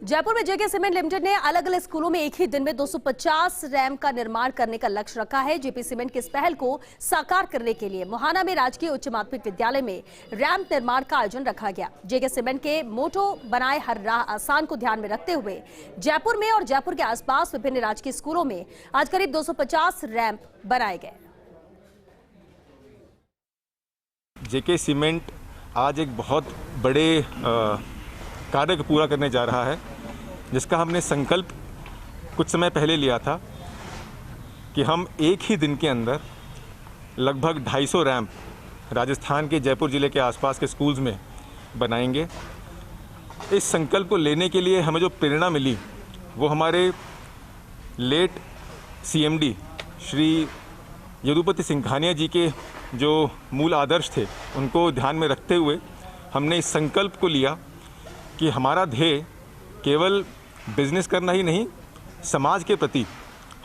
जयपुर में जेके cement limited ने अलग अलग स्कूलों में एक ही दिन में 250 रैंप का निर्माण करने का लक्ष्य रखा है। जेपी सीमेंट की इस पहल को साकार करने के लिए मोहाना में राजकीय उच्च माध्यमिक विद्यालय में रैंप निर्माण का आयोजन रखा गया। जेके सीमेंट के मोटो बनाए हर राह आसान को ध्यान में रखते हुए जयपुर में और जयपुर के आसपास विभिन्न राजकीय स्कूलों में आज करीब 250 रैंप बनाए गए। जेके सीमेंट आज एक बहुत बड़े कार्य को पूरा करने जा रहा है, जिसका हमने संकल्प कुछ समय पहले लिया था कि हम एक ही दिन के अंदर लगभग 250 रैंप राजस्थान के जयपुर ज़िले के आसपास के स्कूल्स में बनाएंगे। इस संकल्प को लेने के लिए हमें जो प्रेरणा मिली वो हमारे लेट सीएमडी श्री यदुपति सिंघानिया जी के जो मूल आदर्श थे उनको ध्यान में रखते हुए हमने इस संकल्प को लिया कि हमारा ध्येय केवल बिजनेस करना ही नहीं, समाज के प्रति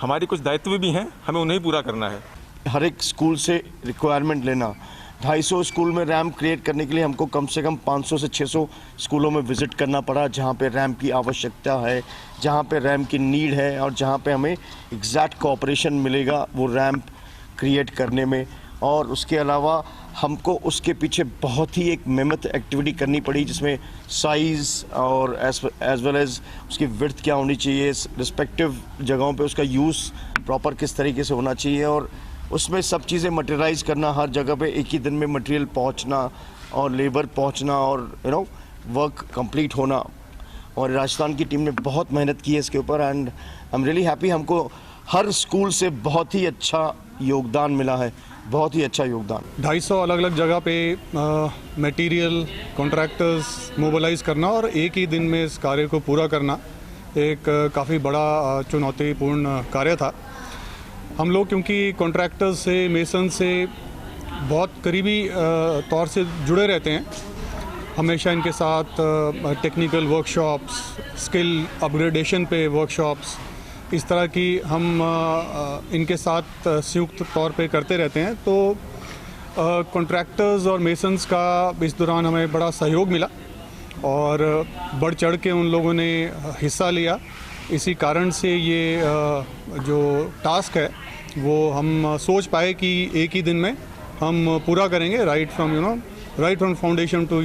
हमारी कुछ दायित्व भी हैं, हमें उन्हें पूरा करना है। हर एक स्कूल से रिक्वायरमेंट लेना, 250 स्कूल में रैंप क्रिएट करने के लिए हमको कम से कम 500 से 600 स्कूलों में विज़िट करना पड़ा, जहाँ पे रैंप की आवश्यकता है, जहाँ पे रैंप की नीड है और जहाँ पे हमें एग्जैक्ट कोऑपरेशन मिलेगा वो रैंप क्रिएट करने में। और उसके अलावा हमको उसके पीछे बहुत ही एक मेहनत एक्टिविटी करनी पड़ी, जिसमें साइज़ और एज वेल एज उसकी विड्थ क्या होनी चाहिए, रिस्पेक्टिव जगहों पे उसका यूज़ प्रॉपर किस तरीके से होना चाहिए और उसमें सब चीज़ें मटेरियलाइज़ करना, हर जगह पे एक ही दिन में मटेरियल पहुंचना और लेबर पहुंचना और वर्क कंप्लीट होना। और राजस्थान की टीम ने बहुत मेहनत की है इसके ऊपर and I am really happy. हमको हर स्कूल से बहुत ही अच्छा योगदान मिला है, बहुत ही अच्छा योगदान। 250 अलग अलग जगह पे मटेरियल कॉन्ट्रैक्टर्स मोबिलाइज करना और एक ही दिन में इस कार्य को पूरा करना एक काफ़ी बड़ा चुनौतीपूर्ण कार्य था। हम लोग क्योंकि कॉन्ट्रैक्टर्स से, मेसन से बहुत करीबी तौर से जुड़े रहते हैं, हमेशा इनके साथ टेक्निकल वर्कशॉप्स, स्किल अपग्रेडेशन पे वर्कशॉप्स, इस तरह की हम इनके साथ संयुक्त तौर पे करते रहते हैं। तो कॉन्ट्रैक्टर्स और मेसन्स का इस दौरान हमें बड़ा सहयोग मिला और बढ़ चढ़ के उन लोगों ने हिस्सा लिया। इसी कारण से ये जो टास्क है वो हम सोच पाए कि एक ही दिन में हम पूरा करेंगे, right from foundation to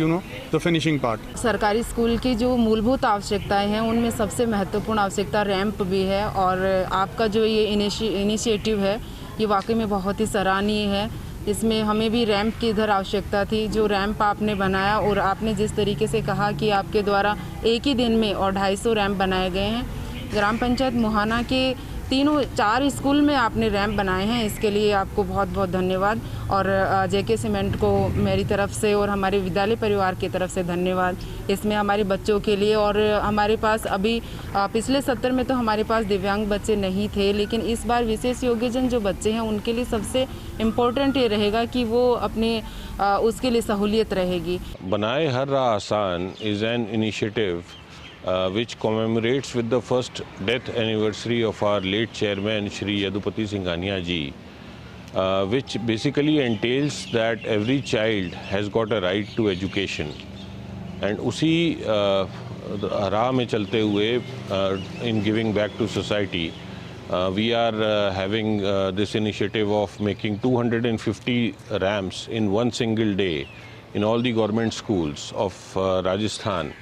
the finishing part. सरकारी स्कूल की जो मूलभूत आवश्यकताएं हैं उनमें सबसे महत्वपूर्ण आवश्यकता रैंप भी है और आपका जो ये इनिशिएटिव है ये वाकई में बहुत ही सराहनीय है। इसमें हमें भी रैंप की इधर आवश्यकता थी। जो रैंप आपने बनाया और आपने जिस तरीके से कहा कि आपके द्वारा एक ही दिन में और 250 रैंप बनाए गए हैं। ग्राम पंचायत मोहाना के 4 स्कूल में आपने रैंप बनाए हैं, इसके लिए आपको बहुत बहुत धन्यवाद। और जेके सीमेंट को मेरी तरफ से और हमारे विद्यालय परिवार की तरफ से धन्यवाद। इसमें हमारे बच्चों के लिए और हमारे पास अभी पिछले सत्र में तो हमारे पास दिव्यांग बच्चे नहीं थे, लेकिन इस बार विशेष योग्यजन जो बच्चे हैं उनके लिए सबसे इम्पोर्टेंट ये रहेगा कि वो अपने उसके लिए सहूलियत रहेगी। बनाए हर राह आसान is an initiative which commemorates with the first death anniversary of our late chairman Shri Yadupati Singhania ji, which basically entails that every child has got a right to education. And उसी राह में चलते हुए in giving back to society, we are having this initiative of making 250 ramps in one single day in all the government schools of Rajasthan.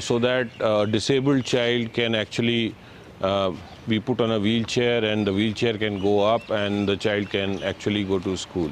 So that a disabled child can actually be put on a wheelchair and the wheelchair can go up and the child can actually go to school.